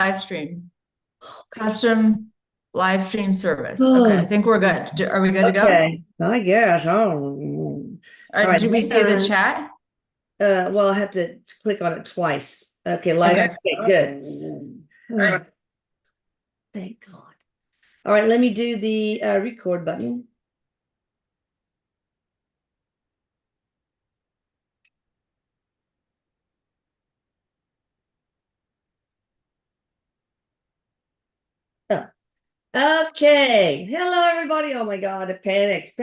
live stream, custom live stream service. Okay, I Oh, think we're good. Are we good to go? All okay. I guess. Oh. All right, right. do we Hang see the on. chat? Well, I have to click on it twice. Okay, live. Okay. Okay, good. All right. Thank God. All right, let me do the record button. Oh, okay. Hello, everybody. Oh my God, I panicked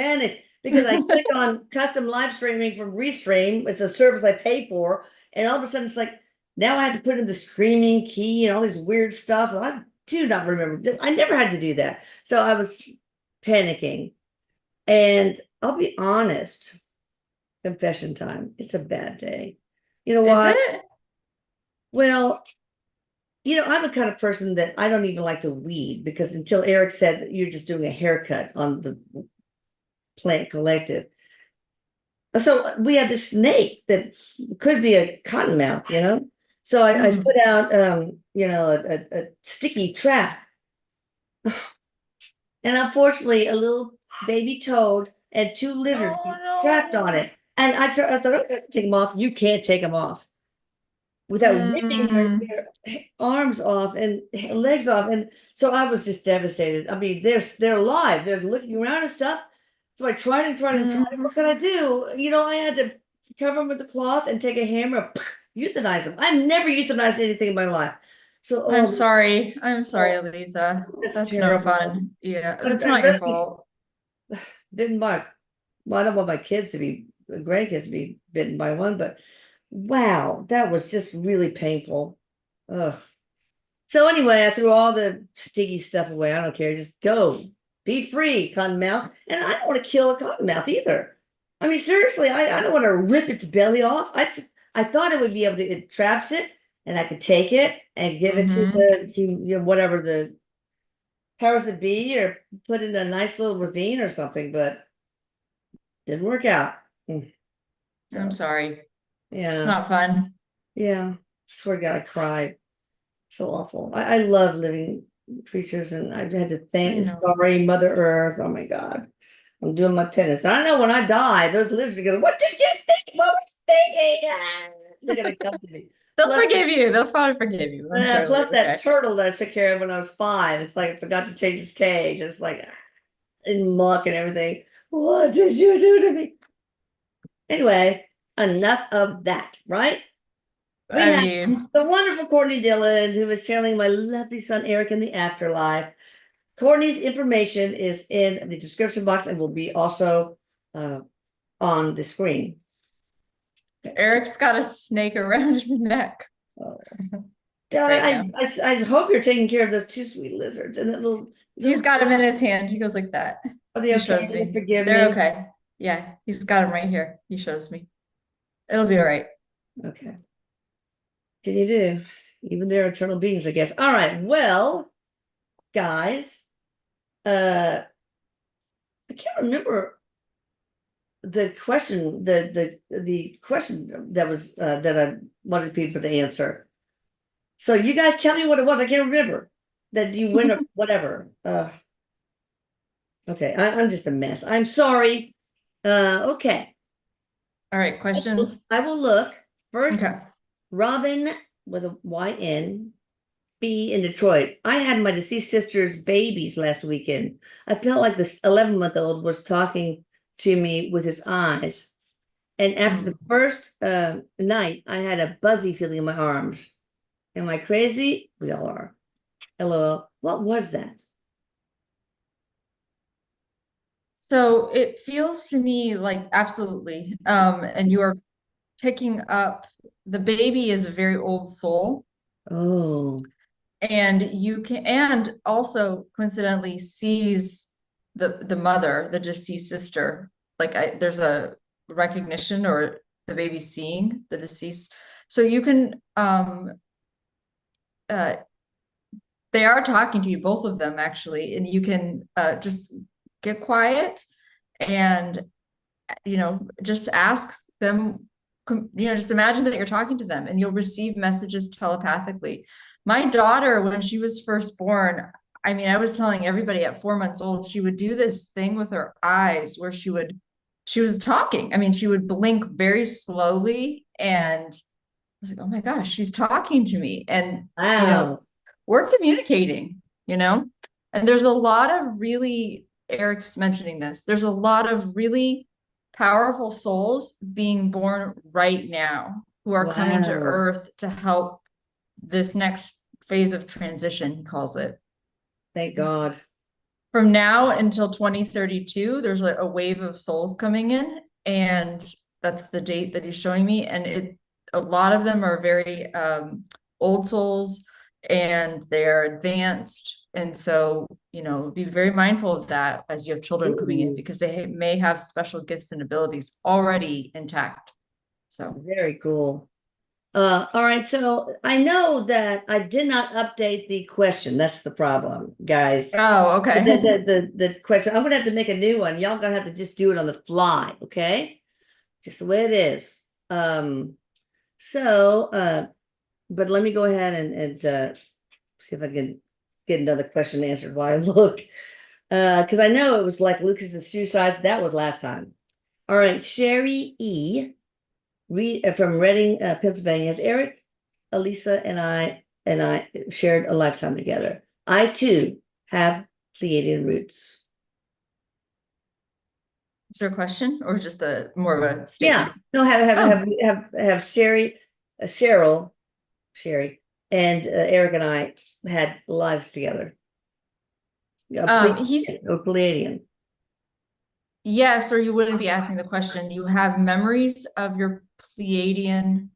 because I click on custom live streaming from Restream. It's a service I pay for, and all of a sudden it's like now I have to put in the streaming key and all this weird stuff. I do not remember. I never had to do that, so I was panicking. And I'll be honest, confession time. It's a bad day. You know Is why? it? Well, I'm the kind of person that I don't even like to weed because until Eric said that you're just doing a haircut on the plant collective. So we had this snake that could be a cottonmouth. So I put Mm. out, a sticky trap. And unfortunately, a little baby toad and two lizards Oh trapped on no. it. And I thought, I'm going to take them off. You can't take them off without ripping Mm. their arms off and legs off. And so I was just devastated. I mean, they're alive. They're looking around and stuff. So I tried and tried and tried. Mhm. What could I do? I had to cover them with the cloth and take a hammer, euthanize them. I've never euthanized anything in my life. So, I'm sorry. I'm oh, sorry, Lisa. that's That's no terrible. fun. Yeah, But that's I not your really fault. didn't want, well, I don't want my kids to be, grandkids to be bitten by one, but wow, that was just really painful. Ugh. So anyway, I threw all the sticky stuff away. I don't care. Just go. Be free, cottonmouth. And I don't want to kill a cottonmouth either. I mean, seriously, I don't want to rip its belly off. I thought it would be able to, it traps it and I could take it and give it to Hmm. whatever the powers that be or put in a nice little ravine or something, but didn't work out. Mm. I'm So, sorry. It's yeah, not fun. yeah. Swear to God, I cried. So awful. I love living creatures, and I've had to I thank know. sorry Mother Earth. Oh my God. I'm doing my penance. I know when I die, those lizards are going, what did you think? What was you thinking? Ah, they're gonna come to me. They'll Plus, forgive you. They'll probably forgive you. I'm sure it'll be plus that okay. turtle that I took care of when I was 5. It's like I forgot to change his cage. It's like in muck and everything. What did you do to me? Anyway, enough of that, right? We I have mean, the wonderful Courtney Dillon, who is channeling my lovely son Eric in the afterlife. Courtney's information is in the description box and will be also uh, on the screen. Eric's got a snake around his neck So, right I, now. I hope you're taking care of those two sweet lizards and that He's little. got him in his hand. He goes like that. Are they He okay? shows Do they me. forgive They're me? okay. Yeah, he's got him right here. He shows me. It'll be all right. Okay. Can you do? Even they're eternal beings, I guess. All right. Well, guys, I can't remember the question, the question that was that I wanted people to answer. So you guys tell me what it was. I can't remember that you win or whatever. Okay, I'm just a mess. I'm sorry. Okay. All right, questions? I will look first. Okay. Robin with a YN B in Detroit. I had my deceased sister's babies last weekend. I felt like this 11-month-old was talking to me with his eyes. And after the Mm. first night, I had a buzzy feeling in my arms. Am I crazy? We all are. LOL. What was that? So it feels to me like absolutely. And you are picking up the baby is a very old soul, Oh, and you can and also coincidentally sees the mother, the deceased sister. Like there's a recognition or the baby seeing the deceased. So you can uh they are talking to you, both of them actually, and you can just get quiet and just ask them, just imagine that you're talking to them and you'll receive messages telepathically. My daughter, when she was first born, I mean, I was telling everybody at 4 months old, she would do this thing with her eyes where she was talking. I mean, she would blink very slowly, and I was like, oh my gosh, she's talking to me. And, Wow. we're communicating, you know? And there's a lot of really, Eric's mentioning this, there's a lot of really powerful souls being born right now who are coming to Wow. Earth to help this next phase of transition, he calls it. Thank God. From now until 2032, there's a wave of souls coming in, and that's the date that he's showing me. And a lot of them are very old souls, and they're advanced. And so, be very mindful of that as you have children coming in, Ooh, because they may have special gifts and abilities already intact. So, very cool. All right, so I know that I did not update the question. That's the problem, guys. oh, The, okay. the question, I'm gonna have to make a new one. Y'all gonna have to just do it on the fly, okay? Just the way it is. But let me go ahead and see if I can get another question answered while I look. Because I know it was like Lucas's shoe size. That was last time. All right, Sherry E. From Reading, Pennsylvania. Has Eric, Elisa, and I shared a lifetime together. I too have Pleiadian roots. Is there a question or just a more of a Yeah. statement? No, have Cheryl, Sherry, and Eric and I had lives together. He's Pleiadian. Yes, or you wouldn't be asking the question. You have memories of your Pleiadian,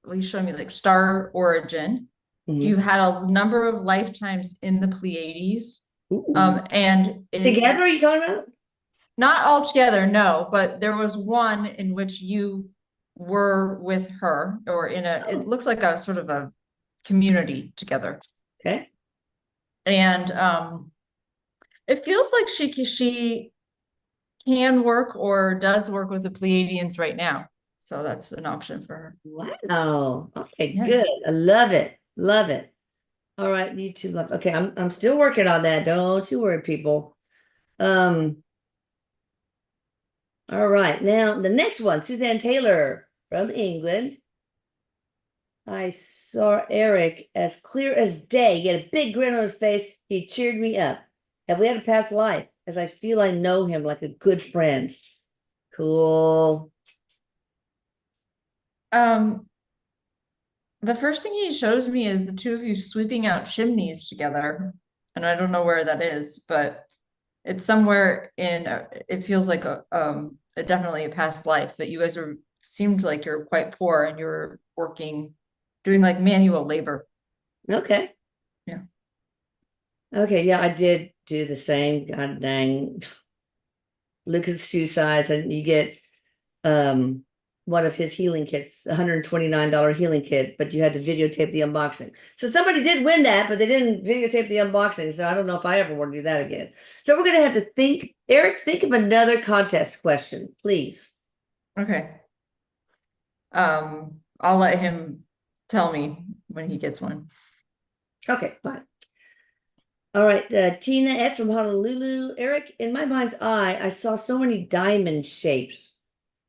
well, you showing me like star origin. Mhm. You had a number of lifetimes in the Pleiades. Ooh. And Together, are you talking about? not all together, no, but there was one in which you were with her, or it looks like a sort of a community together. Okay. And it feels like she can work or does work with the Pleiadians right now. So that's an option for her. Wow. Okay, Yeah. good. I love it. Love it. All right, YouTube love. Okay, I'm still working on that. Don't you worry, people. Um, all right. Now the next one, Suzanne Taylor from England. I saw Eric as clear as day. He had a big grin on his face. He cheered me up. Have we had a past life? As I feel I know him like a good friend. Cool. Um, the first thing he shows me is the two of you sweeping out chimneys together. And I don't know where that is, but it's somewhere it feels like definitely a past life, but you guys seemed like you're quite poor and you're working, doing like manual labor. Okay. Yeah. Okay, yeah, I did do the same. God dang. Lucas shoe size, and you get one of his healing kits, $129 healing kit, but you had to videotape the unboxing. So somebody did win that, but they didn't videotape the unboxing. So I don't know if I ever want to do that again. So we're gonna have to think, Eric, think of another contest question, please. Okay. I'll let him tell me when he gets one. Okay, fine. All right, Tina S from Honolulu. Eric, in my mind's eye, I saw so many diamond shapes.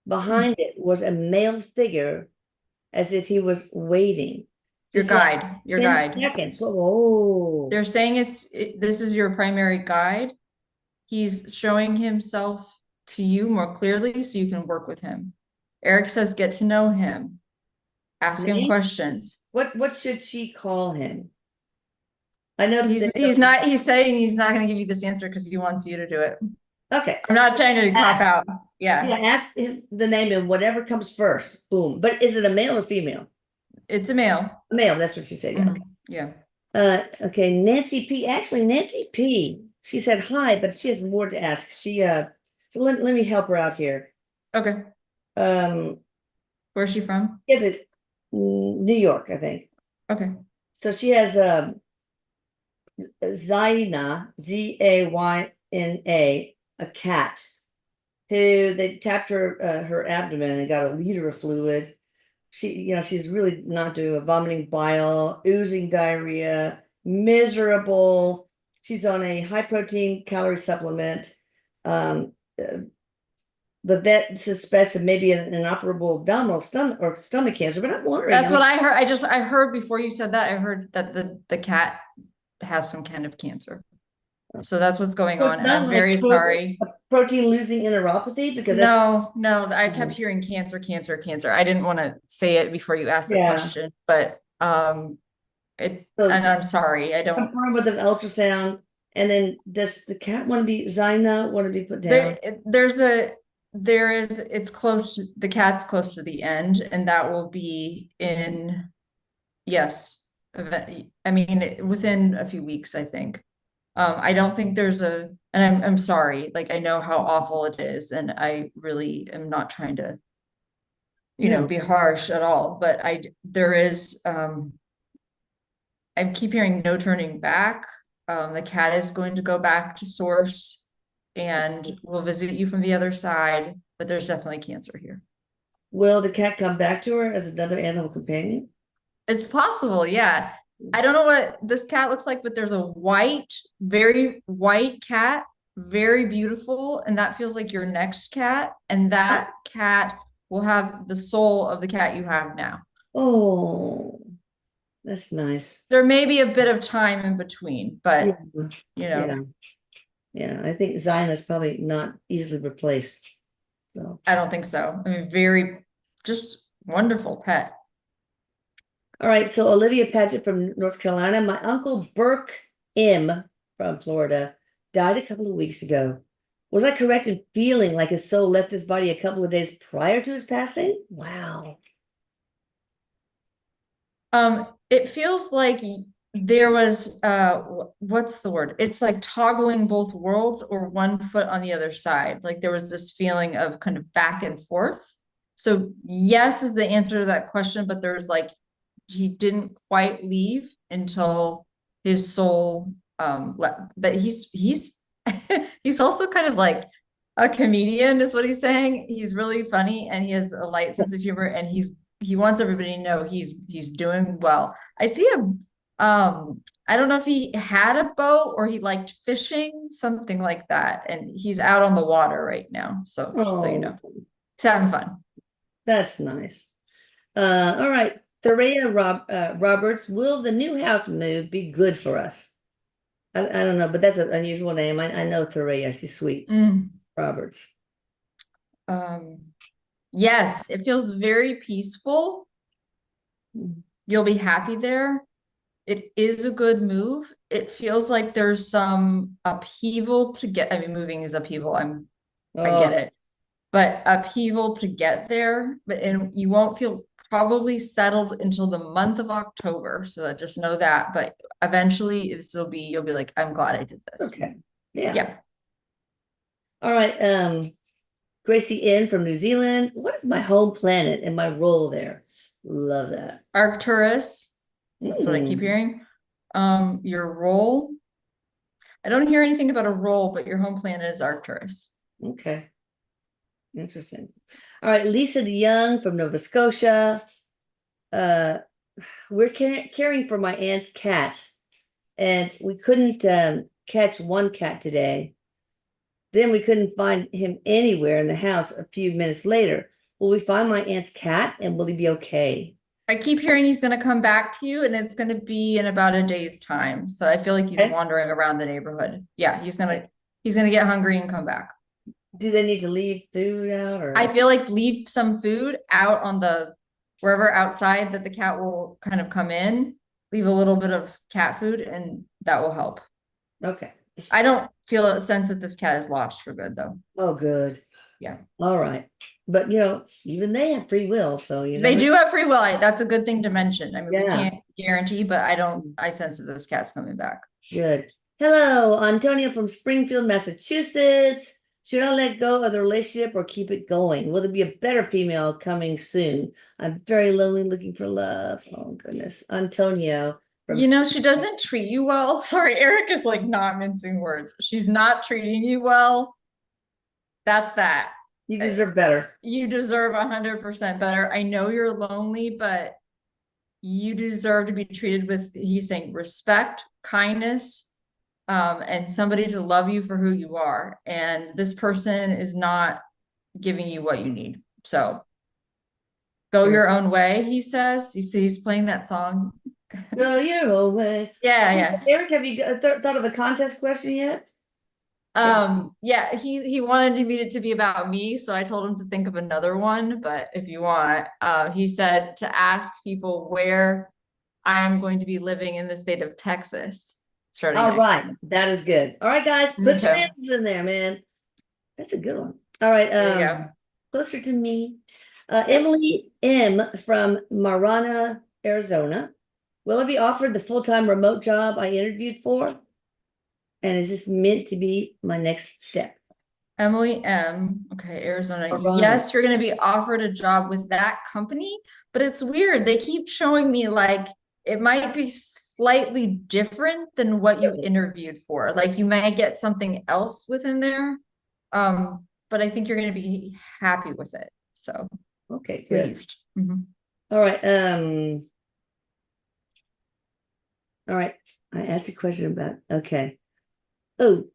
Behind it was a male figure as if he was waiting. Your He's like guide, your 10 guide. seconds. Whoa. They're saying this is your primary guide. He's showing himself to you more clearly so you can work with him. Eric says, get to know him, ask him Name? questions. What should she call him? I know that He's saying he's not going to give you this answer because he wants you to do it. okay. I'm not trying to cop Ask. out. Yeah, Yeah, ask the name and whatever comes first. Boom. But is it a male or female? it's a male. A male, that's what she said. Yeah. Mhm. Yeah. Okay, Nancy P. Actually, Nancy P. She said hi, but she has more to ask. So let me help her out here. Okay. Um, Where's she from? is it New York, I think. Okay. So she has Zayna, Zayna, a cat who they tapped her abdomen and got a liter of fluid she's really not doing a vomiting bile, oozing diarrhea, miserable. She's on a high protein calorie supplement. Um, uh, the vet suspects that maybe an inoperable abdominal stomach cancer, but I'm wondering. That's what I heard. I heard before you said that, I heard that the cat has some kind of cancer. So that's what's going So on, it's and not I'm like very sorry. protein losing enteropathy because that's No, I kept hearing cancer, cancer, cancer. I didn't want to say it before you asked the yeah. question, but and So I'm sorry, I don't. confirm with an ultrasound, and then does the cat want to be Zyna want to be put down? It's close, the cat's close to the end, and that will be in, yes, I mean, within a few weeks, I think. I don't think there's and I'm sorry, like, I know how awful it is, and I really am not trying to, No. be harsh at all, but there is, I keep hearing no turning back. The cat is going to go back to source and will visit you from the other side, but there's definitely cancer here. Will the cat come back to her as another animal companion? It's possible, yeah. I don't know what this cat looks like, but there's a very white cat, very beautiful, and that feels like your next cat, and that cat will have the soul of the cat you have now. Oh, that's nice. There may be a bit of time in between, but Yeah. Yeah. I think Zyna is probably not easily replaced. So I don't think so. I mean, very just wonderful pet. all right, so Olivia Paget from North Carolina. My uncle Burke M from Florida died a couple of weeks ago. Was I correct in feeling like his soul left his body a couple of days prior to his passing? Wow. It feels like there was what's the word? It's like toggling both worlds or one foot on the other side. Like there was this feeling of kind of back and forth. So yes is the answer to that question, but there's like he didn't quite leave until his soul left. But he's he's also kind of like a comedian is what he's saying. He's really funny and he has a light sense of humor, and he wants everybody to know he's doing well. I see him. I don't know if he had a boat or he liked fishing, something like that. And he's out on the water right now. So just so you know, he's having fun. That's nice. All right. Tharea Roberts, will the new house move be good for us? I don't know, but that's an unusual name. I know Tharea. She's sweet. Roberts. Yes, it feels very peaceful. You'll be happy there. It is a good move. It feels like there's some upheaval to get. I mean, moving is upheaval. I get it, but upheaval to get there. And you won't feel probably settled until the month of October. So just know that. But eventually, you'll be like, I'm glad I did this. Okay. Yeah. Yeah. All right. Gracie N from New Zealand. What is my home planet and my role there? Love that. Arcturus. That's what I keep hearing. Your role. I don't hear anything about a role, but your home planet is Arcturus. Okay. Interesting. All right, Lisa DeYoung from Nova Scotia. We're caring for my aunt's cats, and we couldn't catch one cat today. Then we couldn't find him anywhere in the house a few minutes later. Will we find my aunt's cat, and will he be okay? I keep hearing he's going to come back to you, and it's going to be in about a day's time. So I feel like he's wandering around the neighborhood. Yeah, he's gonna get hungry and come back. Do they need to leave food out, or? I feel like leave some food out on wherever outside that the cat will kind of come in. Leave a little bit of cat food, and that will help. Okay. I don't feel a sense that this cat is lost for good, though. Oh, good. Yeah. All right. But even they have free will, so they do have free will. That's a good thing to mention. I mean, we Yeah. can't guarantee, but I sense that this cat's coming back. Good. Hello, Antonio from Springfield, Massachusetts. Should I let go of the relationship or keep it going? Will there be a better female coming soon? I'm very lonely, looking for love. Oh, goodness. Antonio. She doesn't treat you well. Sorry, Eric is like not mincing words. She's not treating you well. That's that. You deserve better. You deserve 100% better. I know you're lonely, but you deserve to be treated with, he's saying, respect, kindness, and somebody to love you for who you are. And this person is not giving you what you need. So go your own way, he says. He's playing that song. Go your own way. Yeah. Eric, have you thought of a contest question yet? Yeah, he wanted it to be about me, so I told him to think of another one, but if you want, he said to ask people where I am going to be living in the state of Texas starting All next right, month. that is good. All right, guys, put your Okay. answers in there, man. That's a good one. All right, There you go. closer to me. Yes. Emily M. from Marana, Arizona. Will I be offered the full-time remote job I interviewed for? And is this meant to be my next step? Emily M. Okay, Arizona. Marana. Yes, you're going to be offered a job with that company, but it's weird. They keep showing me like it might be slightly different than what you interviewed for. Like you might get something else within there. But I think you're going to be happy with it. So okay, good. Pleased. Mhm. All right. All right. I asked a question about, okay. Oh,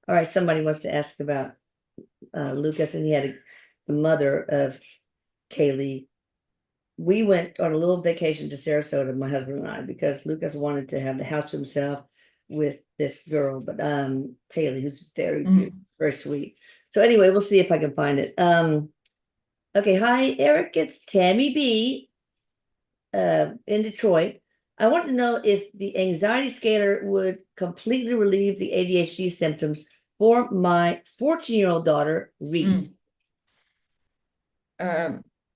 all right. Somebody wants to ask about Lucas, and he had the mother of Kaylee. We went on a little vacation to Sarasota, my husband and I, because Lucas wanted to have the house to himself with this girl, but Kaylee, who's very, very sweet. So anyway, we'll see if I can find it. Okay, hi, Eric. It's Tammy B. In Detroit. I want to know if the anxiety scalar would completely relieve the ADHD symptoms for my 14-year-old daughter, Reese.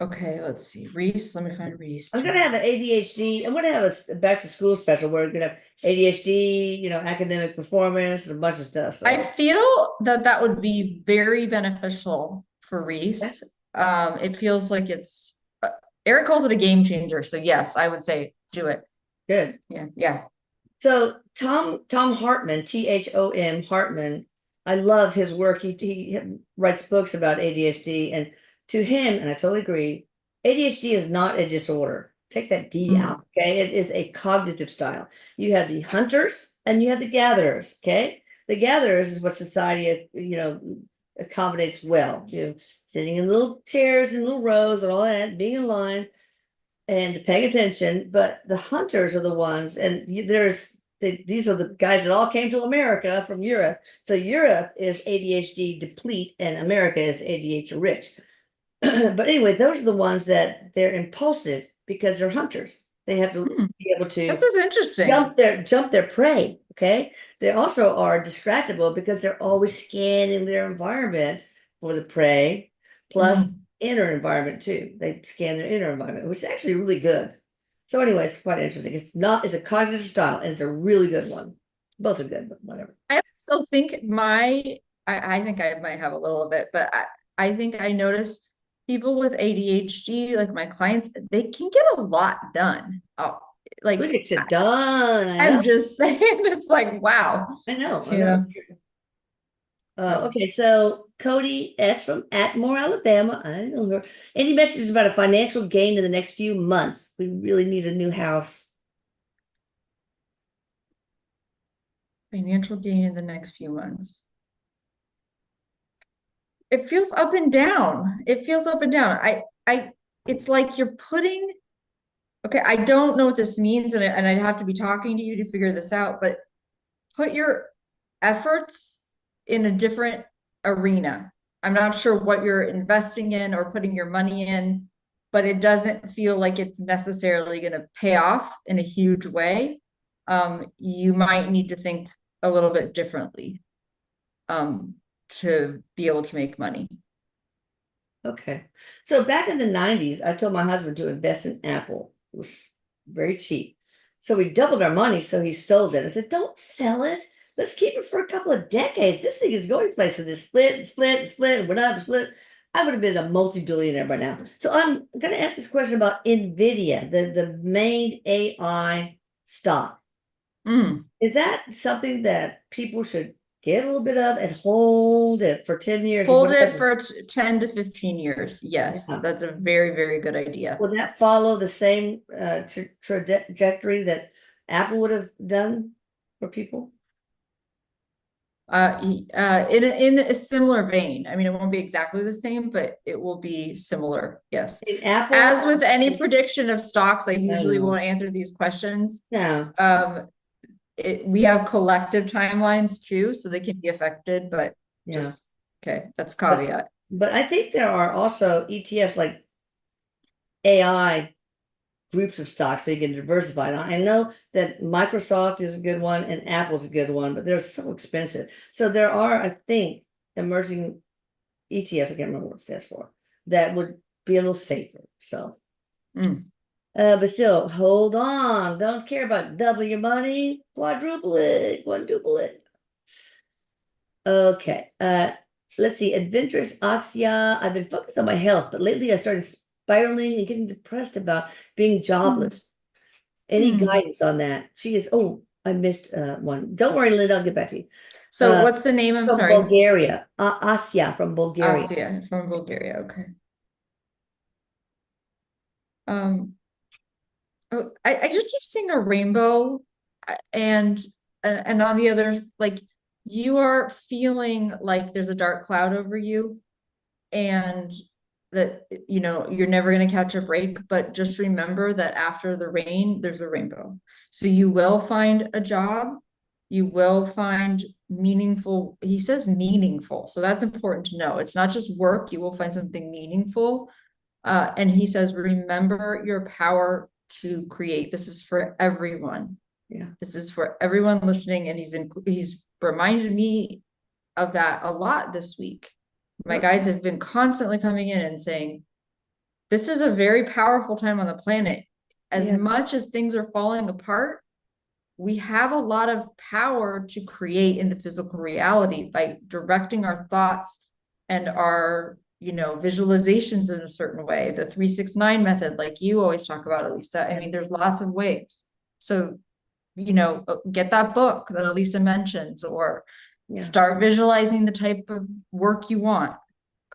Okay, let's see. Reese, let me find Reese. I'm gonna have an ADHD. I'm gonna have a back to school special where we're gonna have ADHD, you know, academic performance, and a bunch of stuff. So. I feel that would be very beneficial for Reese. It feels like it's Eric calls it a game changer. So yes, I would say do it. Good. Yeah. So Tom Hartman, THOM Hartman, I love his work. He writes books about ADHD, and to him, and I totally agree, ADHD is not a disorder. Take that D out, okay? It is a cognitive style. You have the hunters and you have the gatherers, okay? The gatherers is what society, you know, accommodates well. You know, sitting in little chairs and little rows and all that, being in line and paying attention. But the hunters are the ones, and these are the guys that all came to America from Europe. So Europe is ADHD deplete and America is ADHD rich. But anyway, those are the ones that they're impulsive because they're hunters. They have to be able to This is interesting. Jump their prey. Okay. They also are distractible because they're always scanning their environment for the prey, plus inner environment too. They scan their inner environment, which is actually really good. So anyway, it's quite interesting. It's a cognitive style, and it's a really good one. Both are good, but whatever. I also think I think I might have a little bit, but I think I noticed people with ADHD, like my clients, they can get a lot done. Oh, like we get it done. I'm just saying, it's like, wow. I know. So. Okay, so Cody S. from Atmore, Alabama. I know her. Any messages about a financial gain in the next few months? We really need a new house. Financial gain in the next few months. It feels up and down. It feels up and down. It's like you're putting, okay, I don't know what this means, and I'd have to be talking to you to figure this out, but put your efforts in a different arena. I'm not sure what you're investing in or putting your money in, but it doesn't feel like it's necessarily going to pay off in a huge way. You might need to think a little bit differently to be able to make money. Okay. So back in the 90s, I told my husband to invest in Apple. It was very cheap. So we doubled our money, so he sold it. I said, don't sell it. Let's keep it for a couple of decades. This thing is going places. It split and split and split and went up and split. I would have been a multi-billionaire by now. So I'm going to ask this question about NVIDIA, the main AI stock. Is that something that people should get a little bit of, and hold it for 10 years or Hold it whatever. for 10 to 15 years. Yes, Yeah. that's a very, very good idea. Would that follow the same trajectory that Apple would have done for people? In a similar vein. I mean, it won't be exactly the same, but it will be similar. Yes. In Apple, As with any prediction of stocks, I I usually know. won't answer these questions. No, We have collective timelines too, so they can be affected, but yeah. just, okay, that's But, caveat. but I think there are also ETFs like AI groups of stocks so you can diversify. Now, I know that Microsoft is a good one and Apple's a good one, but they're so expensive. So there are, I think, emerging ETFs, I can't remember what it stands for, that would be a little safer. So, but still, hold on. Don't care about double your money, quadruple it, quadruple it. Okay. Let's see. Adventurous Asya. I've been focused on my health, but lately I started spiraling and getting depressed about being jobless. Any guidance on that? She is, oh, I missed one. Don't worry, Linda, I'll get back to you. So what's the name? I'm From sorry. Bulgaria. Asya from Bulgaria. Asia from Bulgaria. Okay. Um, oh, I just keep seeing a rainbow and on the others, like you are feeling like there's a dark cloud over you and that you're never going to catch a break, but just remember that after the rain there's a rainbow. So you will find a job, you will find meaningful, he says meaningful, so that's important to know. It's not just work, you will find something meaningful. And he says remember your power to create. This is for everyone. Yeah. This is for everyone listening, and he's reminded me of that a lot this week. My guides have been constantly coming in and saying, this is a very powerful time on the planet. As much as things are falling apart, we have a lot of power to create in the physical reality by directing our thoughts and our, visualizations in a certain way. The 369 method, like you always talk about, Elisa. I mean, there's lots of ways. So, get that book that Elisa mentions, or start visualizing the type of work you want.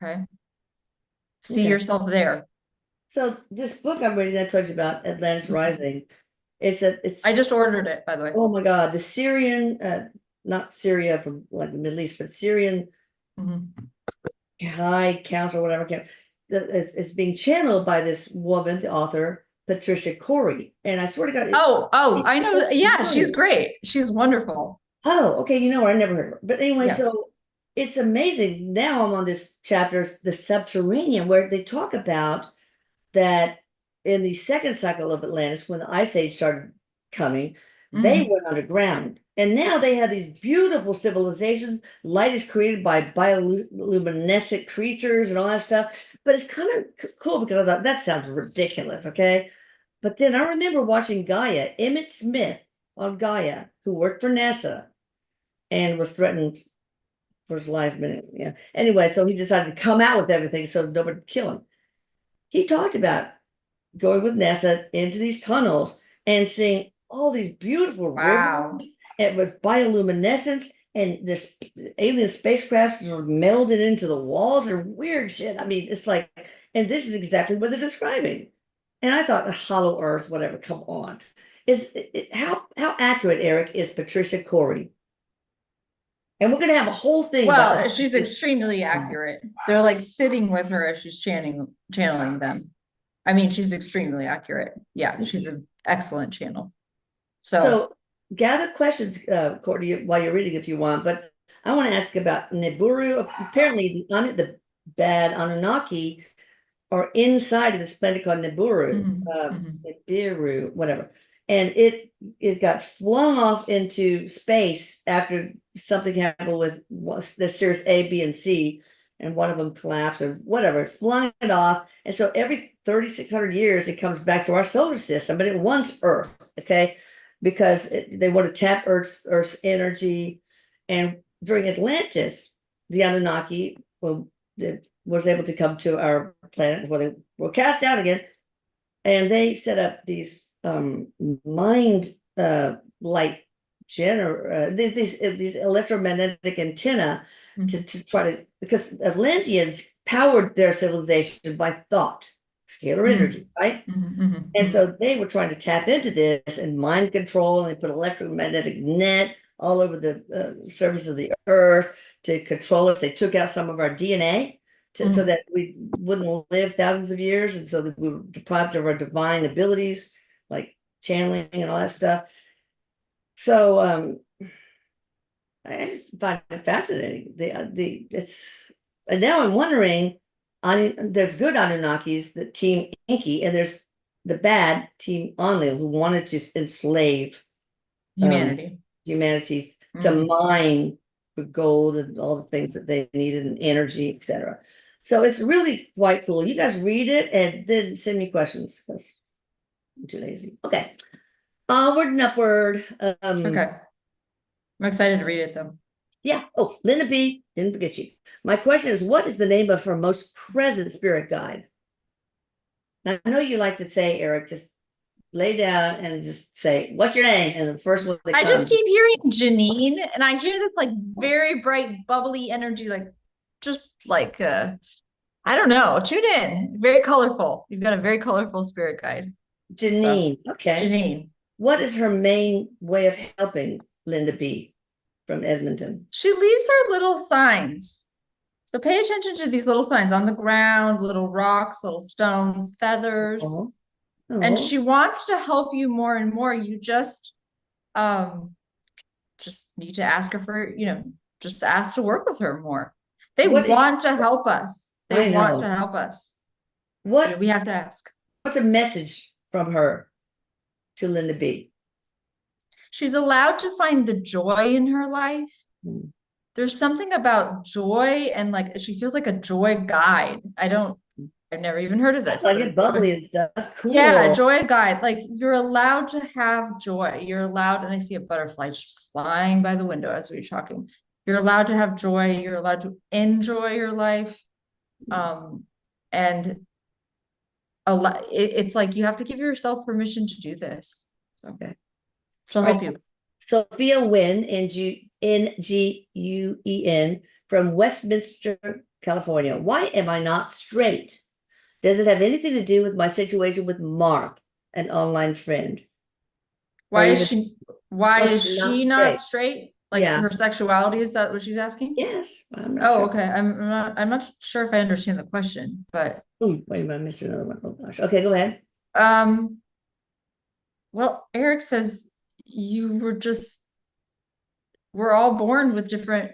Okay. See yourself there. So this book I'm reading that I told you about, Atlantis Rising, I just ordered it, by the way. Oh my God, the Syrian, not Syria from like the Middle East, but Syrian High Council, whatever, it's being channeled by this woman, the author, Patricia Corey. And I swear to God. I know. Yeah, she's great. She's wonderful. Oh, okay. You know what? I never heard of her. But anyway, so it's amazing. Now I'm on this chapter, the subterranean, where they talk about that in the second cycle of Atlantis, when the Ice Age started coming, they went underground. And now they have these beautiful civilizations. Light is created by bioluminescent creatures and all that stuff. But it's kind of cool because I thought that sounds ridiculous, okay? But then I remember watching Gaia, Emmett Smith on Gaia, who worked for NASA and was threatened for his life. Anyway, so he decided to come out with everything so nobody would kill him. He talked about going with NASA into these tunnels and seeing all these beautiful rivers and with bioluminescence, and this alien spacecrafts are melded into the walls and weird shit. I mean, it's like, and this is exactly what they're describing. And I thought, hollow earth, whatever, come on. How accurate, Eric, is Patricia Corey? And we're going to have a whole thing. Well, she's extremely accurate. They're like sitting with her as she's channeling them. I mean, she's extremely accurate. Yeah, she's an excellent channel. So gather questions, Courtney, while you're reading if you want. But I want to ask about Nibiru. Apparently, the bad Anunnaki are inside of this planet called Nibiru, Nibiru, whatever. And it got flung off into space after something happened with the Sirius A, B, and C, and one of them collapsed or whatever, flung it off. And so every 3,600 years, it comes back to our solar system, but it wants Earth, okay? Because they want to tap Earth's energy. And during Atlantis, the Anunnaki was able to come to our planet where they were cast out again, and they set up these mind light these electromagnetic antenna Mhm. to try to, because Atlanteans powered their civilization by thought, scalar energy, right? And so they were trying to tap into this and mind control, and they put electromagnetic net all over the surface of the earth to control us. They took out some of our DNA so that we wouldn't live thousands of years, and so that we were deprived of our divine abilities, like channeling and all that stuff. So I just find it fascinating. And now I'm wondering, there's good Anunnakis, the Team Inky, and there's the bad Team Enlil who wanted to enslave Humanity. humanities to mine for gold and all the things that they needed and energy, etc. So it's really quite cool. You guys read it and then send me questions because I'm too lazy. Okay. Onward and upward. Okay. I'm excited to read it though. Yeah. Oh, Linda B. Didn't forget you. My question is, what is the name of her most present spirit guide? Now, I know you like to say, Eric, just lay down and just say, what's your name? And the first one that I comes. just keep hearing Janine, and I hear this like very bright, bubbly energy, like just like I don't know. Tune in. Very colorful. You've got a very colorful spirit guide. Janine. So, Okay. Janine. What is her main way of helping Linda B. from Edmonton? She leaves her little signs. So pay attention to these little signs on the ground, little rocks, little stones, feathers. Oh. And she wants to help you more and more. You just need to ask her for, just ask to work with her more. They want to help us. They want to help us. What we have to ask. What's a message from her to Linda B? She's allowed to find the joy in her life. There's something about joy, and like she feels like a joy guide. I've never even heard of this. I get bubbly and stuff. Cool. Yeah, a joy guide. Like you're allowed to have joy. You're allowed, and I see a butterfly just flying by the window as we're talking. You're allowed to have joy. You're allowed to enjoy your life. And it's like you have to give yourself permission to do this. So she'll help you. Sophia Nguyen, Nguyen, from Westminster, California. Why am I not straight? Does it have anything to do with my situation with Mark, an online friend? Why is she not straight? Like her sexuality, is that what she's asking? Yes. I'm not sure. Okay. I'm not sure if I understand the question, but wait a minute, I missed another one. Oh gosh. Okay, go ahead. Well, Eric says we're all born with different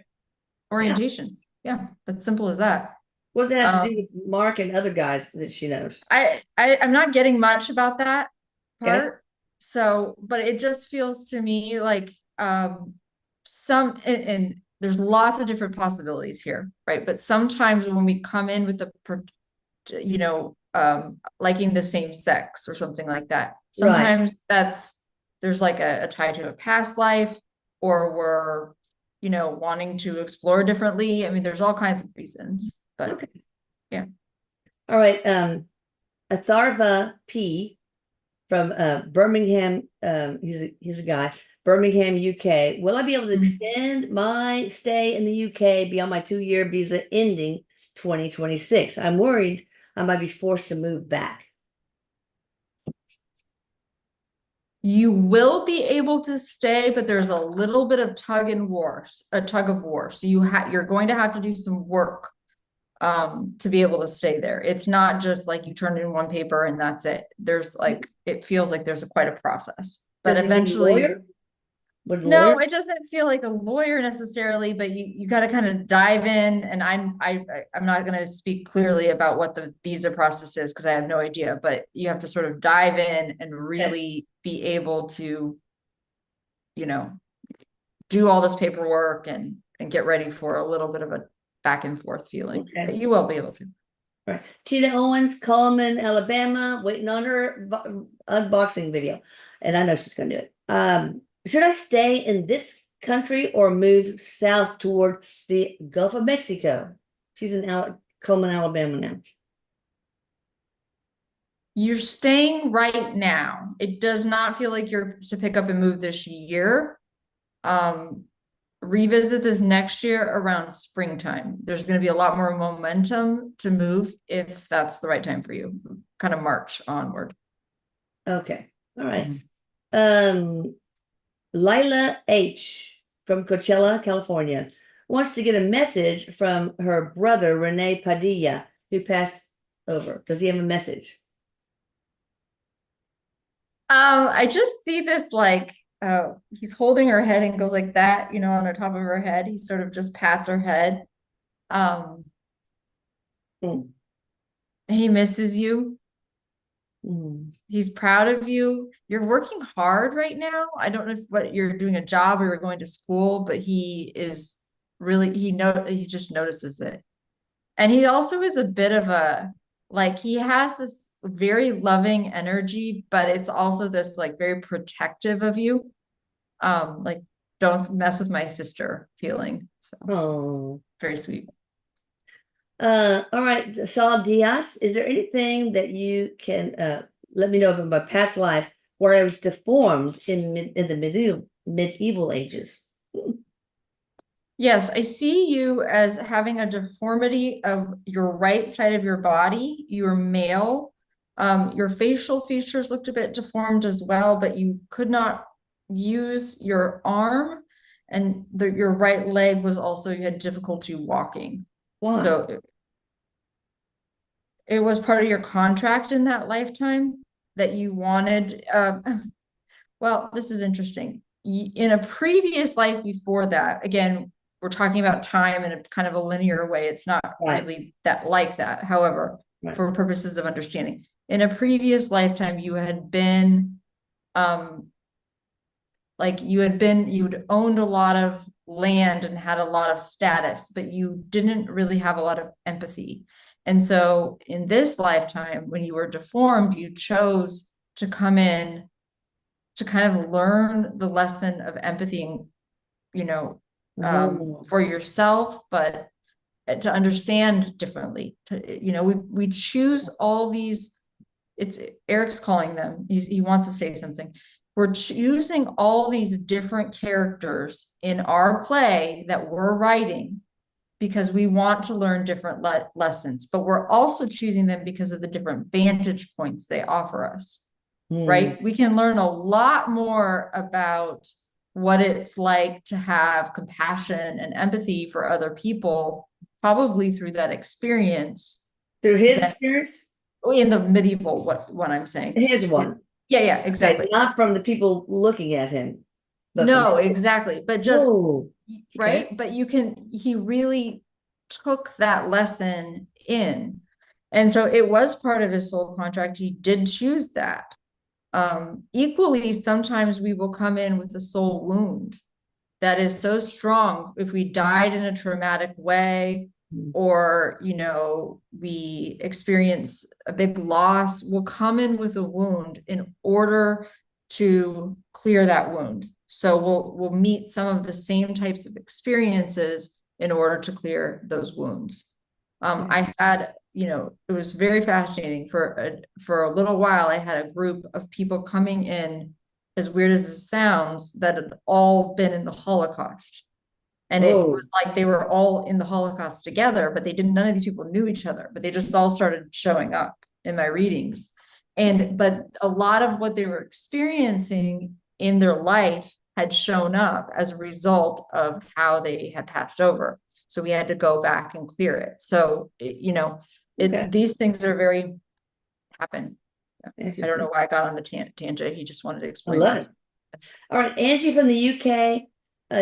orientations. Yeah, that's simple as that. What does that have to do with Mark and other guys that she knows? I'm not getting much about that part. Okay. So, but it just feels to me like and there's lots of different possibilities here, right? But sometimes when we come in with liking the same sex or something like that, sometimes there's like a tie to a past life, or we're wanting to explore differently. I mean, there's all kinds of reasons, but yeah. All right. Atharva P from Birmingham. He's a guy. Birmingham, UK. Will I be able to extend my stay in the UK beyond my 2-year visa ending 2026? I'm worried I might be forced to move back. You will be able to stay, but there's a little bit of tug of war. So you're going to have to do some work to be able to stay there. It's not just like you turn in one paper and that's it. There's it feels like there's quite a process, but eventually. No, it doesn't feel like a lawyer necessarily, but you got to kind of dive in. And I'm not going to speak clearly about what the visa process is because I have no idea, but you have to sort of dive in and really be able to, do all this paperwork and get ready for a little bit of a back and forth feeling. But you will be able to. Right. Tina Owens, Coleman, Alabama, waiting on her unboxing video. And I know she's going to do it. Should I stay in this country or move south toward the Gulf of Mexico? She's in Coleman, Alabama now. You're staying right now. It does not feel like you're to pick up and move this year. Revisit this next year around springtime. There's going to be a lot more momentum to move if that's the right time for you, kind of March onward. Okay. All right. Mhm. Lila H from Coachella, California, wants to get a message from her brother, Renee Padilla, who passed over. Does he have a message? I just see this like he's holding her head and goes like that, on the top of her head. He sort of just pats her head. Um, Mm. he misses you. Mm. He's proud of you. You're working hard right now. I don't know if what you're doing a job or you're going to school, but he is really he just notices it. And he also is a bit of a like he has this very loving energy, but it's also this like very protective of you. Like don't mess with my sister feeling. So Oh. very sweet. All right, Saul Diaz, is there anything that you can let me know about my past life where I was deformed in the medieval ages? Yes, I see you as having a deformity of your right side of your body. You're male. Your facial features looked a bit deformed as well, but you could not use your arm, and your right leg was also, you had difficulty walking. Why? So it was part of your contract in that lifetime that you wanted. Well, this is interesting. In a previous life before that, again, we're talking about time in a kind of a linear way. It's not Right, really that like that. However, right. for purposes of understanding, in a previous lifetime, you had been, like you'd owned a lot of land and had a lot of status, but you didn't really have a lot of empathy. And so in this lifetime, when you were deformed, you chose to come in to kind of learn the lesson of empathy, you know, Oh. for yourself, but to understand differently. We choose all these. It's Eric's calling them. He wants to say something. We're choosing all these different characters in our play that we're writing because we want to learn different lessons, but we're also choosing them because of the different vantage points they offer us. Hmm. Right? We can learn a lot more about what it's like to have compassion and empathy for other people, probably through that experience Through his than experience? in the medieval, what I'm saying. His one. Yeah, Okay, exactly. not from the people looking at him, but from No, exactly. But just oh, okay. right. But he really took that lesson in. And so it was part of his soul contract. He did choose that. Equally, sometimes we will come in with a soul wound that is so strong. If we died in a traumatic way, or we experience a big loss, we'll come in with a wound in order to clear that wound. So we'll meet some of the same types of experiences in order to clear those wounds. I had, it was very fascinating. For a little while, I had a group of people coming in, as weird as it sounds, that had all been in the Holocaust. And it Oh, was like they were all in the Holocaust together, but none of these people knew each other, but they just all started showing up in my readings. But a lot of what they were experiencing in their life had shown up as a result of how they had passed over. So we had to go back and clear it. So, okay. these things are very happen. I don't know Interesting. why I got on the tangent. He just wanted to I explain love that. it. All right, Angie from the UK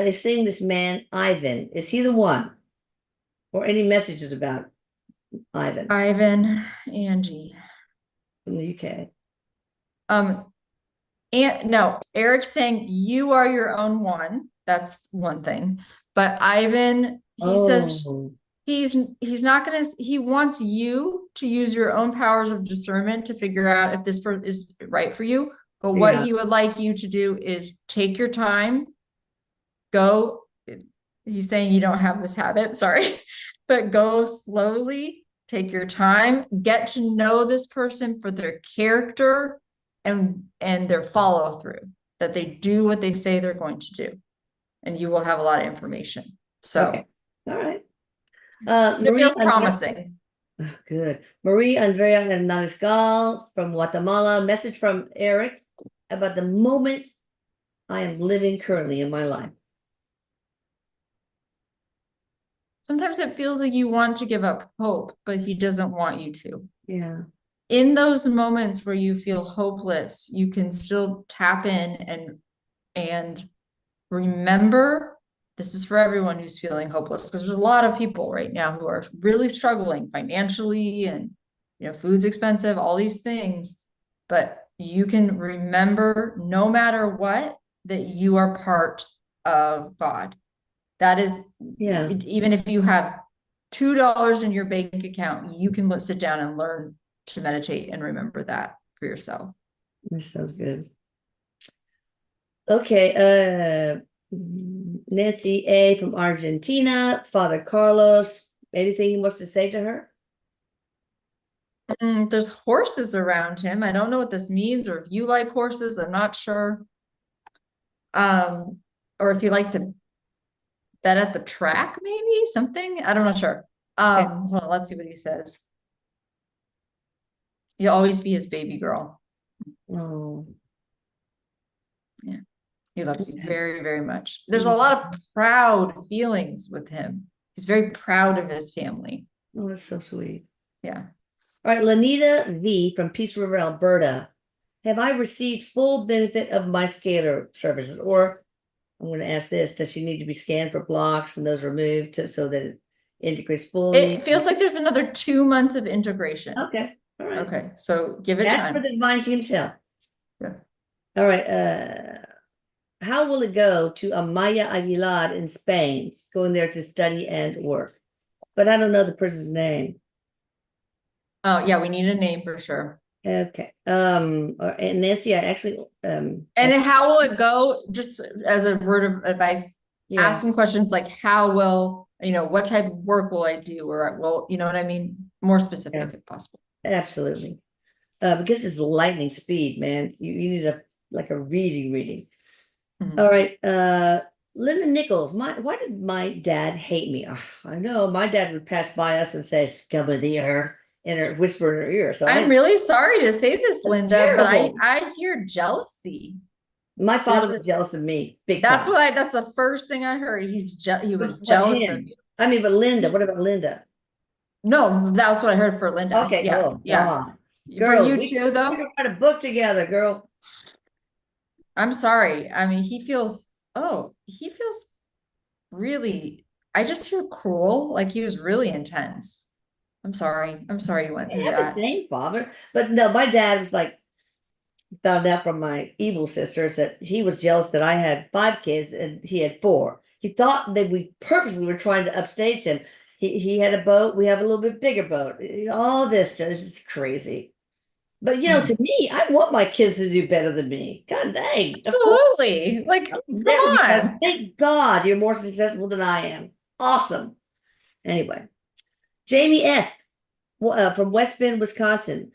is seeing this man, Ivan. Is he the one? Or any messages about Ivan Ivan, Angie. from the UK? Um, and no, Eric's saying you are your own one. That's one thing. But Ivan, he says Oh, he's not gonna, he wants you to use your own powers of discernment to figure out if this person is right for you. But what yeah. he would like you to do is take your time, go. He's saying you don't have this habit, sorry, but go slowly, take your time, get to know this person for their character and their follow through, that they do what they say they're going to do. and you will have a lot of information. So Okay. All right. it Marie feels Andrea. promising. Oh, good. Marie Andrea Hernandez Gal from Guatemala. Message from Eric about the moment I am living currently in my life. Sometimes it feels like you want to give up hope, but he doesn't want you to. Yeah. In those moments where you feel hopeless, you can still tap in and remember, this is for everyone who's feeling hopeless, because there's a lot of people right now who are really struggling financially, and food's expensive, all these things. But you can remember, no matter what, that you are part of God. That is, Yeah. even if you have $2 in your bank account, you can sit down and learn to meditate and remember that for yourself. That sounds good. Okay, Nancy A from Argentina, Father Carlos. Anything he wants to say to her? There's horses around him. I don't know what this means, or if you like horses, I'm not sure. Or if you like to bet at the track, maybe something. I'm not sure. Okay. Hold on, let's see what he says. You'll always be his baby girl. Oh, Yeah. He loves you okay. very, very much. There's a lot of proud feelings with him. He's very proud of his family. Oh, that's so sweet. Yeah. All right, Lanita V from Peace River, Alberta. Have I received full benefit of my scalar services? Or I'm going to ask this, does she need to be scanned for blocks and those removed so that it integrates fully? It feels like there's another 2 months of integration. Okay. All right. Okay. So give it Ask time. for the divine team's help. Yeah. All right. How will it go to Amaya Aguilar in Spain? She's going there to study and work. But I don't know the person's name. Oh, yeah, we need a name for sure. Okay. And Nancy, I actually And how will it go? Just as a word of advice, asking questions like, how will, what type of work will I do? Or will, you know what I mean? More specific if possible. Absolutely. Because it's lightning speed, man. You need a reading. Mhm. All right. Linda Nichols, why did my dad hate me? Oh, I know my dad would pass by us and say, "Scum of the earth," and whisper in her ear. So I'm really sorry to say this, Linda, but terrible. I hear jealousy. My father was jealous of me, big That's time. that's the first thing I heard. He was But jealous of him. you. I mean, but Linda, what about Linda? No, that's what I heard for Linda. Okay, Yeah, oh yeah. God. For Girl, you we too, though. could write a book together, girl. I'm sorry. I mean, he feels really, I just hear cruel. Like he was really intense. I'm sorry. I'm sorry you went I through have the that. same father. But no, my dad was like, found out from my evil sisters that he was jealous that I had 5 kids and he had 4. He thought that we purposely were trying to upstage him. He had a boat, we have a little bit bigger boat. All this is crazy. But to me, I want my kids to do better than me. God dang. Of course. Absolutely. Like, come Because on. thank God you're more successful than I am. Awesome. Anyway, Jamie F. From West Bend, Wisconsin.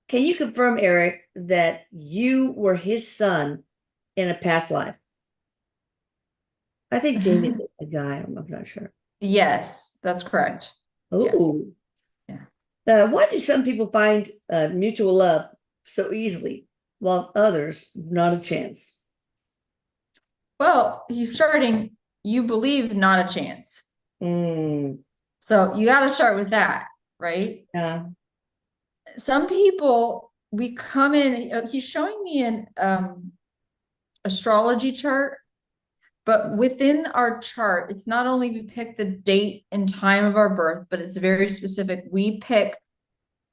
Can you confirm, Eric, that you were his son in a past life? I think Jamie's a guy. I'm not sure. Yes, that's correct. Oh, Yeah. Why do some people find mutual love so easily, while others not a chance? Well, he's starting, you believe not a chance. Mm, So you got to start with that, right? yeah. Some people, we come in, he's showing me an astrology chart, but within our chart, it's not only we pick the date and time of our birth, but it's very specific. We pick,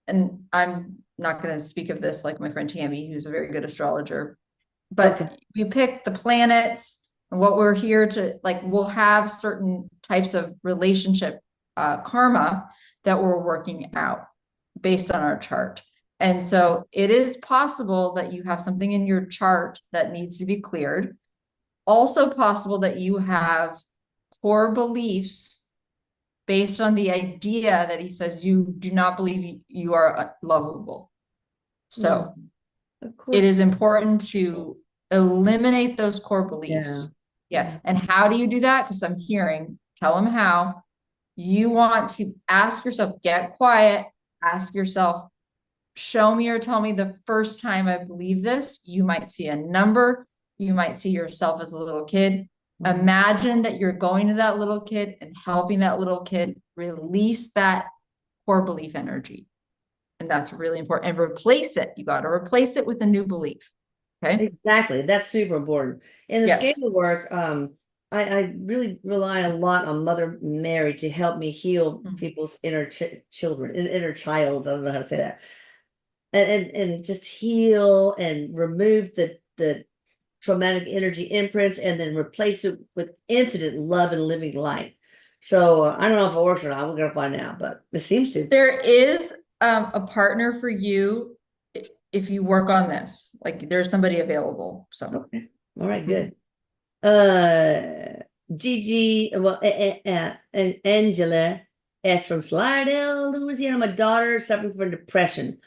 and I'm not going to speak of this like my friend Tammy, who's a very good astrologer, but Okay. we pick the planets and what we're here to, like, we'll have certain types of relationship karma that we're working out based on our chart. And so it is possible that you have something in your chart that needs to be cleared. Also possible that you have core beliefs based on the idea that he says you do not believe you are lovable. So Of course. it is important to eliminate those core beliefs. Yeah. And how do you do that? Because I'm hearing, tell them how. You want to ask yourself, get quiet, ask yourself, show me or tell me the first time I believe this. You might see a number. You might see yourself as a little kid. Imagine that you're going to that little kid and helping that little kid release that core belief energy. And that's really important. And replace it. You got to replace it with a new belief. Okay. Exactly. That's super important. In the Yes. scalar work, I really rely a lot on Mother Mary to help me heal people's inner children, inner childs. I don't know how to say that. And just heal and remove the traumatic energy imprints and then replace it with infinite love and living light. So I don't know if it works or not. We're gonna find out, but it seems to. There is a partner for you if you work on this. Like there's somebody available. So Okay. All right, good. Gigi, well, and Angela S from Slidell, Louisiana. My daughter suffering from depression.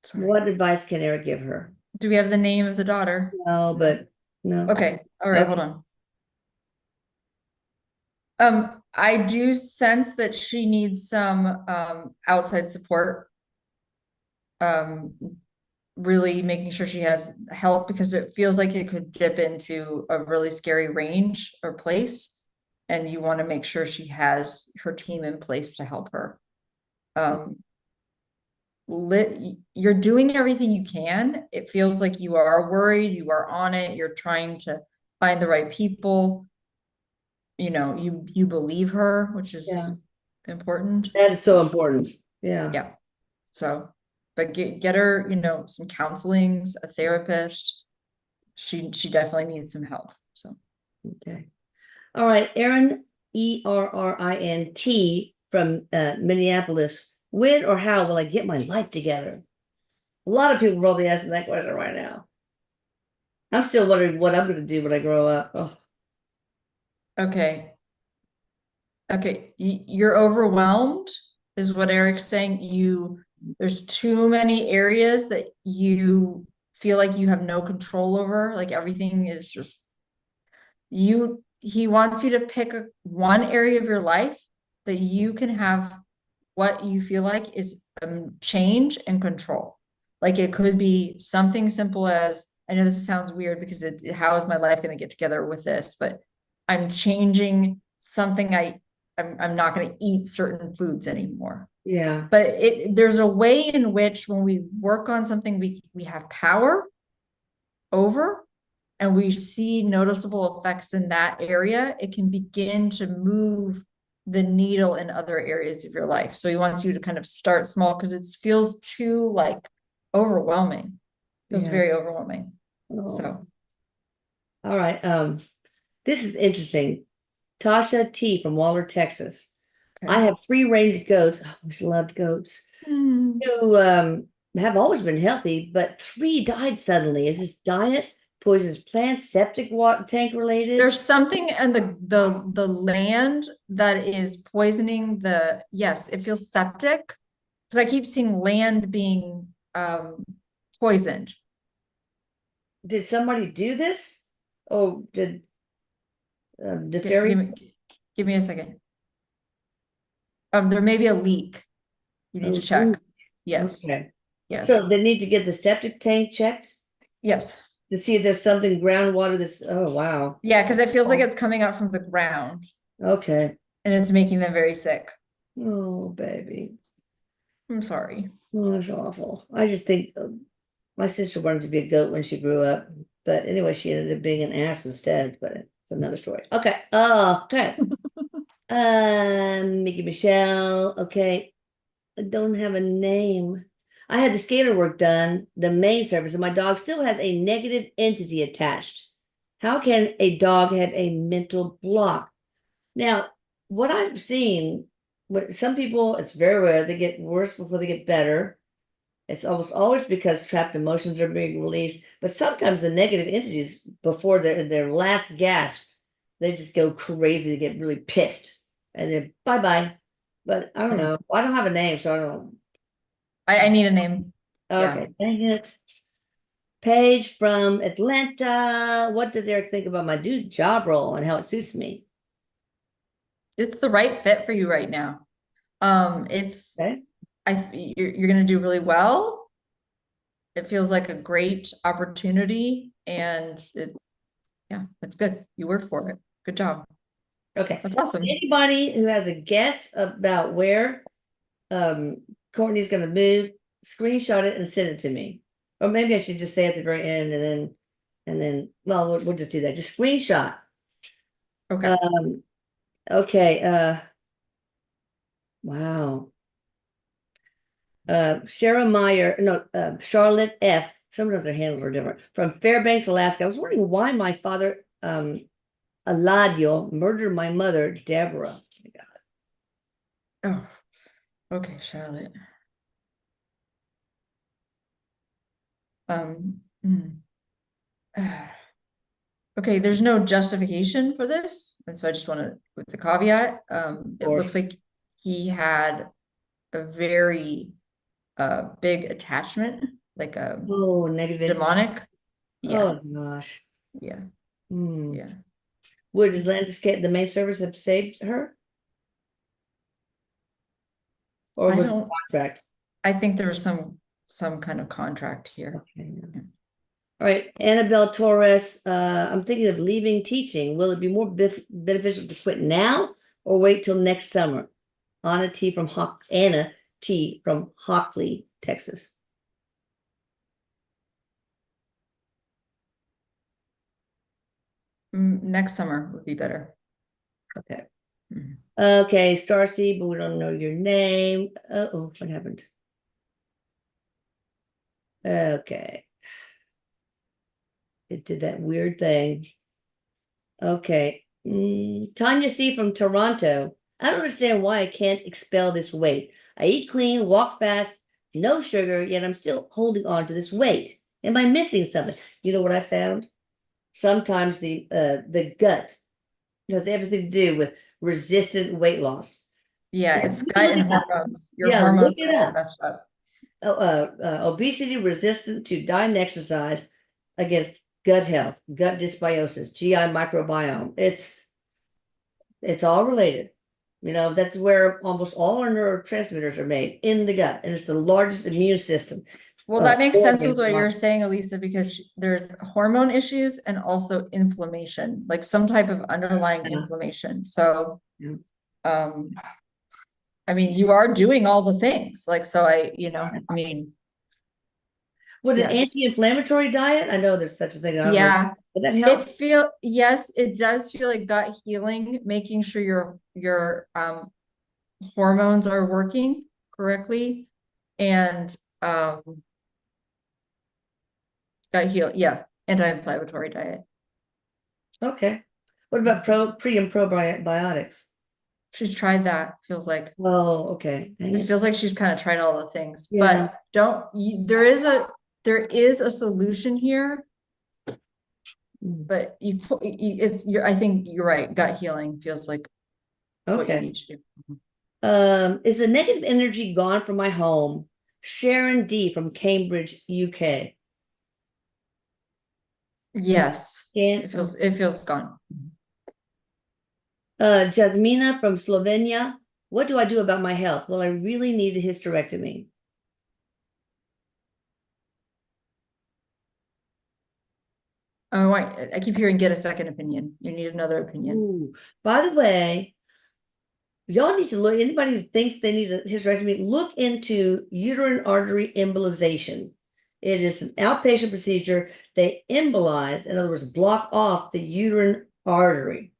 sorry. What advice can Eric give her? Do we have the name of the daughter? No, but no. Okay. All right. Okay. Hold on. I do sense that she needs some outside support. Really making sure she has help because it feels like it could dip into a really scary range or place. And you want to make sure she has her team in place to help her. You're doing everything you can. It feels like you are worried, you are on it, you're trying to find the right people. You know, you believe her, which is important. That is so important. Yeah. Yeah. So, but get her, you know, some counseling, a therapist. She definitely needs some help. So, Okay. All right, Erin, ERRINT from Minneapolis. When or how will I get my life together? A lot of people probably asking that question right now. I'm still wondering what I'm going to do when I grow up. Oh. okay. Okay, you're overwhelmed, is what Eric's saying. There's too many areas that you feel like you have no control over. Like everything is just he wants you to pick one area of your life that you can have what you feel like is change and control. Like it could be something simple as, I know this sounds weird because how is my life going to get together with this? But I'm changing something I'm not going to eat certain foods anymore. Yeah. But there's a way in which when we work on something we have power over and we see noticeable effects in that area, it can begin to move the needle in other areas of your life. So he wants you to kind of start small because it feels too like overwhelming. Feels very overwhelming. Oh. So all right. This is interesting. Tasha T from Waller, Texas. okay. I have free range goats. I always loved goats. Who have always been healthy, but 3 died suddenly. Is this diet, poisonous plants, septic water tank related? There's something in the land that is poisoning yes, it feels septic. Because I keep seeing land being poisoned. Did somebody do this? Oh, did the Give fairies? me a second. There may be a leak. You need to check. Yes. Okay. Yes. So they need to get the septic tank checked Yes. to see if there's something groundwater that's, oh, wow. Yeah, because it feels like it's coming out from the ground Okay. and it's making them very sick. Oh, baby. I'm sorry. Oh, that's awful. I just think my sister wanted to be a goat when she grew up. But anyway, she ended up being an ass instead, but it's another story. Okay. Oh, okay. Mickey Michelle. Okay. I don't have a name. I had the scalar work done, the main service, and my dog still has a negative entity attached. How can a dog have a mental block? Now, what I've seen, some people, it's very rare, they get worse before they get better. It's almost always because trapped emotions are being released, but sometimes the negative entities, before their last gasp, they just go crazy, they get really pissed, and then bye-bye. But I don't know. I don't have a name, so I don't know. I need a name. Okay, dang it. Paige from Atlanta. What does Eric think about my new job role and how it suits me? It's the right fit for you right now. It's Okay. you're gonna do really well. It feels like a great opportunity, and it's good. You worked for it. Good job. Okay. That's awesome. Anybody who has a guess about where Courtney's going to move, screenshot it and send it to me. Or maybe I should just say at the very end and then well, we'll just do that. Just screenshot. Okay. Okay. Wow. Shara Meyer, no, Charlotte F. Sometimes their handles are different. From Fairbanks, Alaska. I was wondering why my father, Eladio, murdered my mother, Deborah. Oh my God. Oh, okay, Charlotte. Um, mm. Okay, there's no justification for this, and so I just want to, with the caveat, it looks like he had a very big attachment, like a Oh, negative. demonic. Yeah, Oh gosh. yeah, Hmm. yeah. Would Atlantis get the main service have saved her? Or I was it don't, contract? I think there was some kind of contract here. Okay. Yeah. All right, Annabelle Torres, I'm thinking of leaving teaching. Will it be more beneficial to quit now or wait till next summer? Anna T from Hockley, Texas. Next summer would be better. Okay. Mhm. Okay, Starcy, but we don't know your name. Oh, what happened? Okay. It did that weird thing. Okay. Tanya C from Toronto. I don't understand why I can't expel this weight. I eat clean, walk fast, no sugar, yet I'm still holding on to this weight. Am I missing something? You know what I found? Sometimes the gut has everything to do with resistant weight loss. Yeah, Yeah, it's you can gut look and it up. hormones. Your Yeah, look hormones it are all up. messed up. Obesity resistant to diet and exercise against gut health, gut dysbiosis, GI microbiome. It's all related. You know, that's where almost all our neurotransmitters are made in the gut, and it's the largest immune system. Well, that makes sense with organ. what you're saying, Elisa, because there's hormone issues and also inflammation, like some type of underlying Yeah. inflammation. So, Yeah. um, I mean, you are doing all the things. Like, so I mean, With an yeah, anti-inflammatory diet, I know there's such a thing. I don't know. yeah. Would that help? Yes, it does feel like gut healing, making sure your hormones are working correctly, and gut heal, yeah, anti-inflammatory diet. Okay. What about pre and probiotics? She's tried that, feels like. Oh, okay. Dang It it. feels like she's kind of tried all the things, Yeah. but there is a solution here, Mm. but I think you're right. Gut healing feels like what you Okay. need to do. Is the negative energy gone from my home? Sharon D from Cambridge, UK. Yes, And it feels gone. Jasmina from Slovenia. What do I do about my health? Well, I really need a hysterectomy. Oh, I keep hearing get a second opinion. You need another opinion. Ooh. By the way, y'all need to look, anybody who thinks they need a hysterectomy, look into uterine artery embolization. It is an outpatient procedure. They embolize, in other words, block off the uterine artery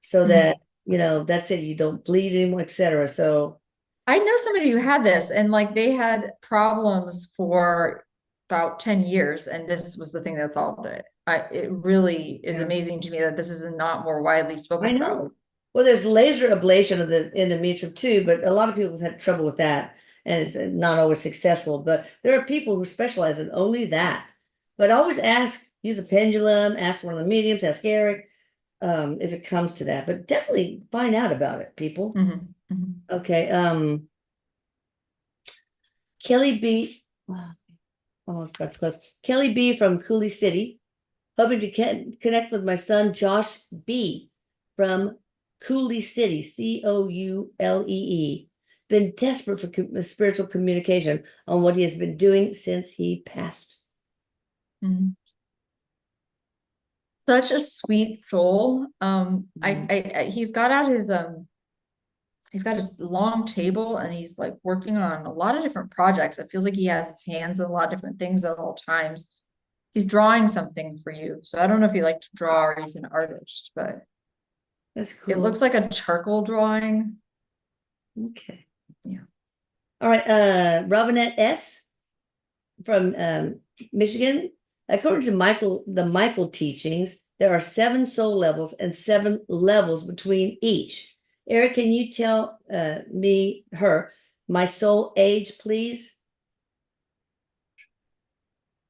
so that, that's it, you don't bleed anymore, etc. So, I know somebody who had this, and like they had problems for about 10 years, and this was the thing that solved it. It really is yeah, amazing to me that this is not more widely I spoken about. know. Well, there's laser ablation of the endometrium too, but a lot of people have had trouble with that, and it's not always successful. But there are people who specialize in only that. But always ask, use a pendulum, ask one of the mediums, ask Eric, if it comes to that. But definitely find out about it, people. Mhm, mhm. Okay. Kelly B. almost got close. Kelly B from Cooley City, hoping to connect with my son Josh B from Cooley City, Coulee. Been desperate for spiritual communication on what he has been doing since he passed. Mhm. Such a sweet soul. He's got out his he's got a long table and he's like working on a lot of different projects. It feels like he has his hands in a lot of different things at all times. He's drawing something for you. So I don't know if he likes to draw or he's an artist, but That's it cool. looks like a charcoal drawing. Okay. Yeah. All right. Robinette S from Michigan. According to the Michael teachings, there are 7 soul levels and 7 levels between each. Eric, can you tell my soul age, please?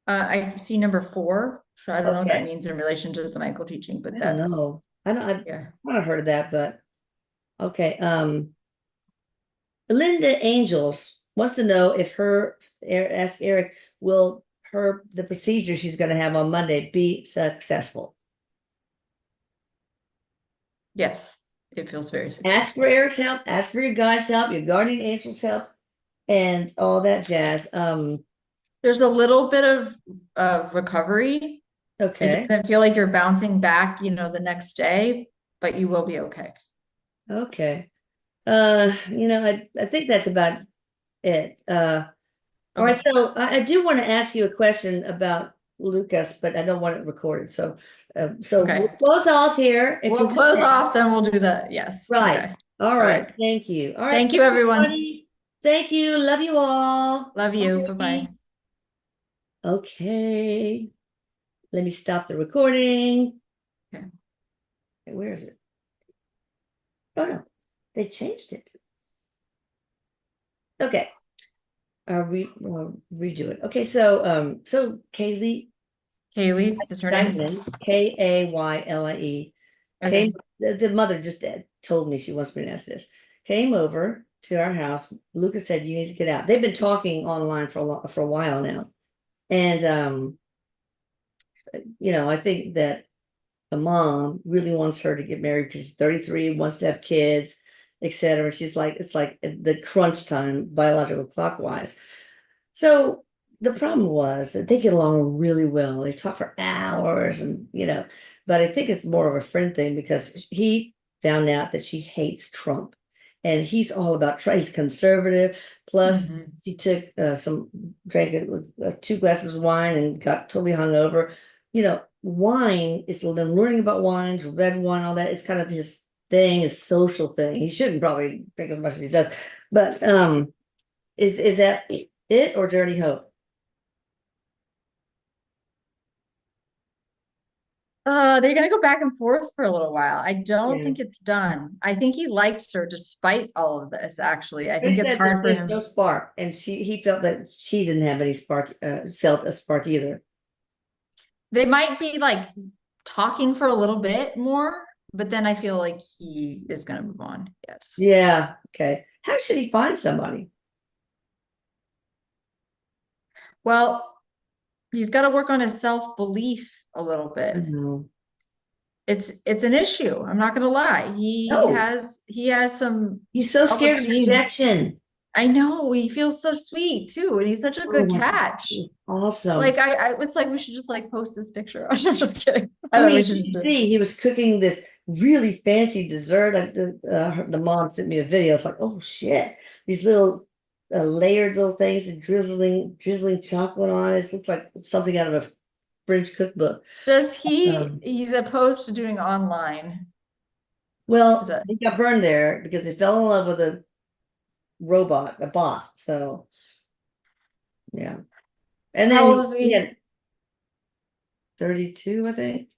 I see number 4. So I don't know what that Okay. means in relation to the Michael teaching, but I don't that's know. yeah. I've not heard of that, but okay. Linda Angels wants to know if ask Eric, will the procedure she's going to have on Monday be successful? Yes, it feels very Ask successful. for Eric's help, ask for your guys' help, your guardian angels' help, and all that jazz. There's a little bit of recovery. It Okay. doesn't feel like you're bouncing back, the next day, but you will be okay. Okay. I think that's about it. All right, Okay. so I do want to ask you a question about Lucas, but I don't want it recorded. So we'll Okay. close off here. If We'll you close off, then we'll do that. Yes. right. Okay. All All right. right. Thank you. All right. Thank you, everyone. Everybody. Thank you. Love you all. Love you. Bye-bye. Bye. Okay. Let me stop the recording. Okay. Where is it? Oh no, they changed it. Okay. Redo it. Okay, so Kaylee Kaylee is her name. Diamond, Kaylie, Okay. came. The mother just told me she wants me to ask this. Came over to our house. Lucas said you need to get out. They've been talking online for a while now, and I think that a mom really wants her to get married because she's 33, wants to have kids, etc. She's like, it's like the crunch time, biological clockwise. So the problem was that they get along really well. They talk for hours and but I think it's more of a friend thing because he found out that she hates Trump and he's all about Trump. He's conservative. Plus, Mhm. he took drank 2 glasses of wine and got totally hungover. Wine is learning about wines, red wine, all that. It's kind of his thing, his social thing. He shouldn't probably drink as much as he does, but is that it, or is there any hope? They're gonna go back and forth for a little while. I don't Yeah. think it's done. I think he likes her despite all of this, actually. I He think it's said that hard for there's no him. spark, and he felt that she didn't have any spark, felt a spark either. They might be like talking for a little bit more, but then I feel like he is gonna move on. Yes. Yeah. Okay. How should he find somebody? Well, he's got to work on his self-belief a little I bit. know. It's an issue. I'm not gonna lie. No, He has some he's so scared of self-esteem. rejection. I know he feels so sweet too, and he's such a Oh good my God, catch. he's awesome. Like it's like we should just like post this picture. I'm just kidding. I I don't know. mean, We you should just should do it. see he was cooking this really fancy dessert. The mom sent me a video. It's like, oh shit, these little layered little things and drizzling chocolate on it. It looks like something out of a French cookbook. He's opposed to doing online. Is Well, that he got burned there because he fell in love with a robot, a bot. So yeah, and how old then is he he? had 32, I think.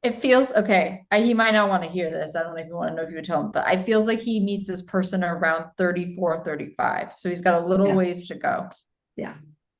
It feels okay. He might not want to hear this. I don't know if you want to know if you would tell him, but I feels like he meets this person around 34, 35. So he's got a little Yeah, ways to go. yeah,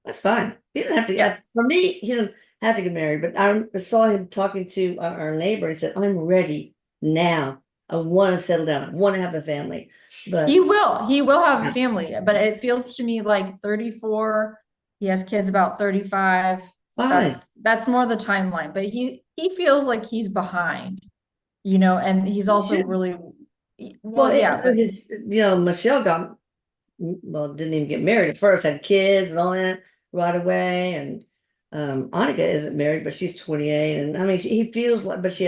that's fine. He doesn't have to. Yeah. For me, he doesn't have to get married. But I saw him talking to our neighbor. He said, "I'm ready now. I want to settle down. I want to have a family." But He will have a yeah, family, but it feels to me like 34, He has kids about 35. Fine. That's more the timeline, but he feels like he's behind, and he's You also should. really Well, well, yeah, but his, Michelle didn't even get married at first, had kids and all that right away. And Annika isn't married, but she's 28. And I mean, he feels like, but she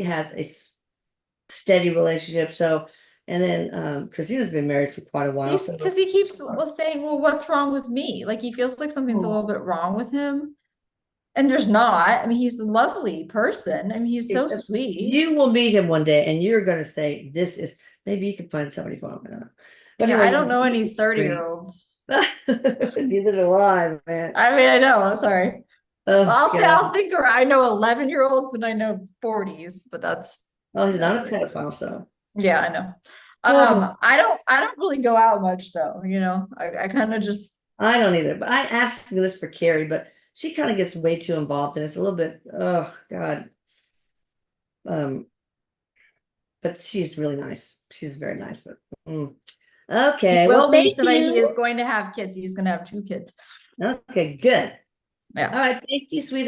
has a steady relationship. So, and then Christina's been married for quite a while. he's So, because he keeps saying, well, what's wrong with me? Like he feels like something's a oh, little bit wrong with him. And there's not. I mean, he's a lovely person. I mean, he's so sweet. you will meet him one day and you're going to say, this is, maybe you can find somebody for him. But Yeah, I don't anyway, know any he's great. 30-year-olds. Neither do I, man. I mean, I know, sorry. Oh, Well, I'll God. think I know 11-year-olds and I know 40s, but that's Oh, he's not a pedophile, so. yeah, I know. Oh, I don't really go out much though, I kind of just I don't either. But I asked this for Carrie, but she kind of gets way too involved and it's a little bit, oh, God. Um, but she's really nice. She's very nice. But he okay. Well, will meet thank somebody. He is you. going to have kids. He's going to have 2 kids. Okay, good. All Yeah. right. Thank you, sweetie.